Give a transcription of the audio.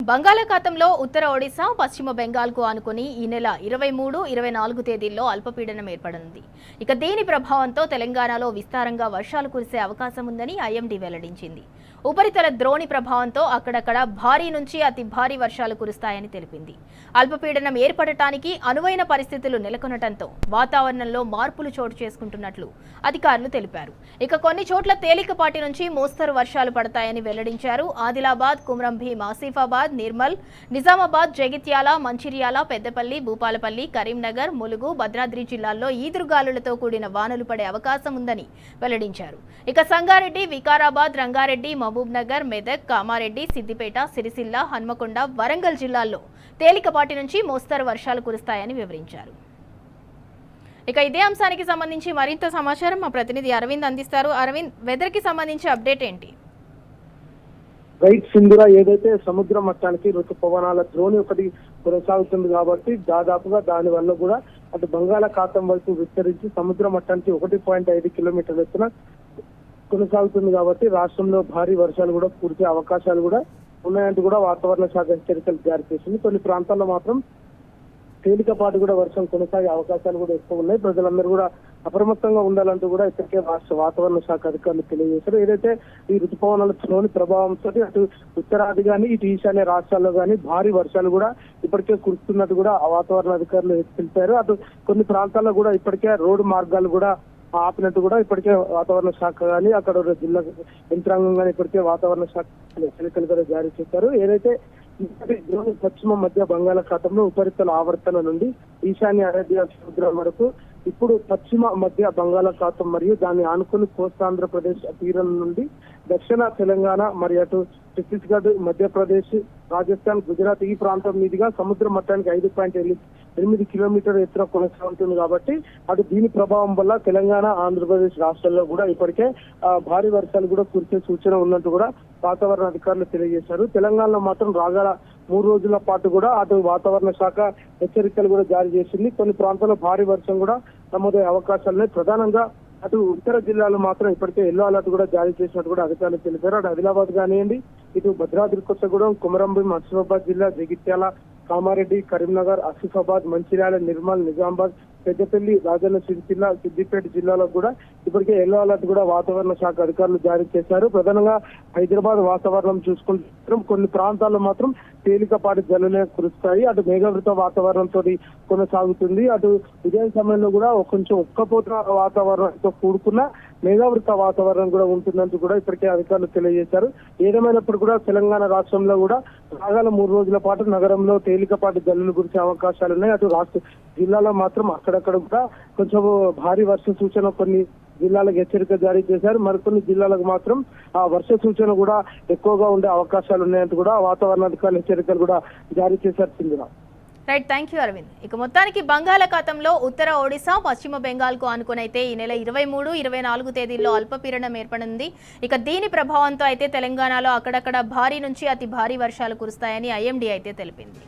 బంగాళాఖాతంలో ఉత్తర ఒడిశా పశ్చిమ బెంగాల్కు ఆనుకుని ఈ నెల 23, 24 తేదీల్లో అల్పపీడనం ఏర్పడనుంది. ఇక దీని ప్రభావంతో తెలంగాణలో విస్తారంగా వర్షాలు కురిసే అవకాశం ఉందని ఐఎండీ వెల్లడించింది. ఉపరితల ద్రోణి ప్రభావంతో అక్కడక్కడ భారీ నుంచి అతి భారీ వర్షాలు కురుస్తాయని తెలిపింది. అల్పపీడనం ఏర్పడటానికి అనువైన పరిస్థితులు నెలకొనటంతో వాతావరణంలో మార్పులు చోటు చేసుకుంటున్నట్లు అధికారులు తెలిపారు. ఇక కొన్ని చోట్ల తేలికపాటి నుంచి మోస్తరు వర్షాలు పడతాయని వెల్లడించారు. ఆదిలాబాద్, కుమ్రంభీం, ఆసిఫాబాద్, నిర్మల్, నిజామాబాద్, జగిత్యాల, మంచిర్యాల, పెద్దపల్లి, భూపాలపల్లి, కరీంనగర్, ములుగు, భద్రాద్రి జిల్లాల్లో ఈదురుగాలులతో కూడిన వానలు పడే అవకాశం ఉందని వెల్లడించారు. ఇక సంగారెడ్డి, వికారాబాద్, రంగారెడ్డి, మహబూబ్ నగర్, మెదక్, కామారెడ్డి, సిద్దిపేట, సిరిసిల్ల, హన్మకొండ, వరంగల్ జిల్లాల్లో తేలికపాటి నుంచి మోస్తరు వర్షాలు కురుస్తాయని వివరించారు. ఇక ఇదే అంశానికి సంబంధించి మరింత సమాచారం మా ప్రతినిధి అరవింద్ అందిస్తారు. అరవింద్, వెదర్ కి సంబంధించి అప్డేట్ ఏంటి? రైట్ సింధురా, ఏదైతే సముద్ర మట్టానికి ఋతుపవనాల ద్రోణి ఒకటి కొనసాగుతుంది కాబట్టి దాదాపుగా దాని వల్ల కూడా అటు బంగాళాఖాతం వైపు విస్తరించి సముద్ర మట్టానికి 1.5 కిలోమీటర్ల ఎత్తున కొనసాగుతుంది కాబట్టి రాష్ట్రంలో భారీ వర్షాలు కూడా కురిసే అవకాశాలు కూడా ఉన్నాయంటూ కూడా వాతావరణ శాఖ హెచ్చరికలు జారీ చేసింది. కొన్ని ప్రాంతాల్లో మాత్రం తేలికపాటు కూడా వర్షం కొనసాగే అవకాశాలు కూడా ఎక్కువ ఉన్నాయి. ప్రజలందరూ కూడా అప్రమత్తంగా ఉండాలంటూ కూడా ఇప్పటికే రాష్ట్ర వాతావరణ శాఖ అధికారులు తెలియజేశారు. ఏదైతే ఈ ఋతుపవనాల ద్రోణి ప్రభావంతో అటు ఉత్తరాది కానీ ఇటు ఈశాన్య రాష్ట్రాల్లో కానీ భారీ వర్షాలు కూడా ఇప్పటికే కురుస్తున్నట్టు కూడా వాతావరణ అధికారులు తెలిపారు. అటు కొన్ని ప్రాంతాల్లో కూడా ఇప్పటికే రోడ్డు మార్గాలు కూడా ఆపినట్టు కూడా ఇప్పటికే వాతావరణ శాఖ కానీ అక్కడ జిల్లా యంత్రాంగం కానీ ఇప్పటికే వాతావరణ శాఖ హెచ్చరికలు కూడా జారీ చేశారు. ఏదైతే పశ్చిమ మధ్య బంగాళాఖాతంలో ఉపరితల ఆవర్తన నుండి ఈశాన్య అరేబియా సముద్రం వరకు ఇప్పుడు పశ్చిమ మధ్య బంగాళాఖాతం మరియు దాన్ని ఆనుకుని కోస్తాంధ్రప్రదేశ్ తీరం నుండి దక్షిణ తెలంగాణ మరియు అటు ఛత్తీస్గఢ్, మధ్యప్రదేశ్, రాజస్థాన్, గుజరాత్ ఈ ప్రాంతం మీదుగా సముద్ర మట్టానికి 5.8 కిలోమీటర్ ఎత్తున కొనసాగుతుంది కాబట్టి అటు దీని ప్రభావం వల్ల తెలంగాణ, ఆంధ్రప్రదేశ్ రాష్ట్రాల్లో కూడా ఇప్పటికే భారీ వర్షాలు కూడా కురిసే సూచన ఉన్నట్టు కూడా వాతావరణ అధికారులు తెలియజేశారు. తెలంగాణలో మాత్రం రాగల 3 రోజుల పాటు కూడా అటు వాతావరణ శాఖ హెచ్చరికలు కూడా జారీ చేసింది. కొన్ని ప్రాంతాల్లో భారీ వర్షం కూడా నమోదయ్యే అవకాశాలున్నాయి. ప్రధానంగా అటు ఉత్తర జిల్లాలో మాత్రం ఇప్పటికే ఎల్లో అలర్ట్ కూడా జారీ చేసినట్టు కూడా అధికారులు తెలిపారు. అటు ఆదిలాబాద్ కానివ్వండి, ఇటు భద్రాద్రి కొత్తగూడెం, కుమరంభీం, ఆసిఫాబాద్ జిల్లా, జగిత్యాల, కామారెడ్డి, కరీంనగర్, ఆసిఫాబాద్, మంచిర్యాల, నిర్మల్, నిజామాబాద్, పెద్దపల్లి, రాజన్న సిరిసిల్ల, సిద్దిపేట జిల్లాలో కూడా ఇప్పటికే ఎల్లో అలర్ట్ కూడా వాతావరణ శాఖ అధికారులు జారీ చేశారు. ప్రధానంగా హైదరాబాద్ వాతావరణం చూసుకుంటే కొన్ని ప్రాంతాల్లో మాత్రం తేలికపాటి జల్లులే కురుస్తాయి. అటు మేఘావృత వాతావరణంతో కొనసాగుతుంది. అటు ఉదయం సమయంలో కూడా కొంచెం ఉక్కపోత వాతావరణంతో కూడుకున్న మేఘావృత వాతావరణం కూడా ఉంటుందంటూ కూడా ఇప్పటికే అధికారులు తెలియజేశారు. ఏదేమైనప్పుడు కూడా తెలంగాణ రాష్ట్రంలో కూడా రాగల 3 రోజుల పాటు నగరంలో తేలికపాటి జల్లులు కురిసే అవకాశాలు ఉన్నాయి. అటు రాష్ట్ర జిల్లాలో మాత్రం అక్కడక్కడ కూడా కొంచెం భారీ వర్ష సూచన కొన్ని జిల్లాలకు హెచ్చరిక జారీ చేశారు. మరికొన్ని జిల్లాలకు మాత్రం ఆ వర్ష సూచన కూడా ఎక్కువగా ఉండే అవకాశాలు ఉన్నాయంటూ కూడా వాతావరణ అధికారులు హెచ్చరికలు కూడా జారీ చేశారు. Sindhura, right, thank you Aravind. ఇక మొత్తానికి బంగాళాఖాతంలో ఉత్తర ఒడిశా, పశ్చిమ బెంగాల్కు ఆనుకునైతే ఈ నెల 23, 24 తేదీల్లో అల్పపీడనం ఏర్పడింది. ఇక దీని ప్రభావంతో అయితే తెలంగాణలో అక్కడక్కడ భారీ నుంచి అతి భారీ వర్షాలు కురుస్తాయని ఐఎండీ అయితే తెలిపింది.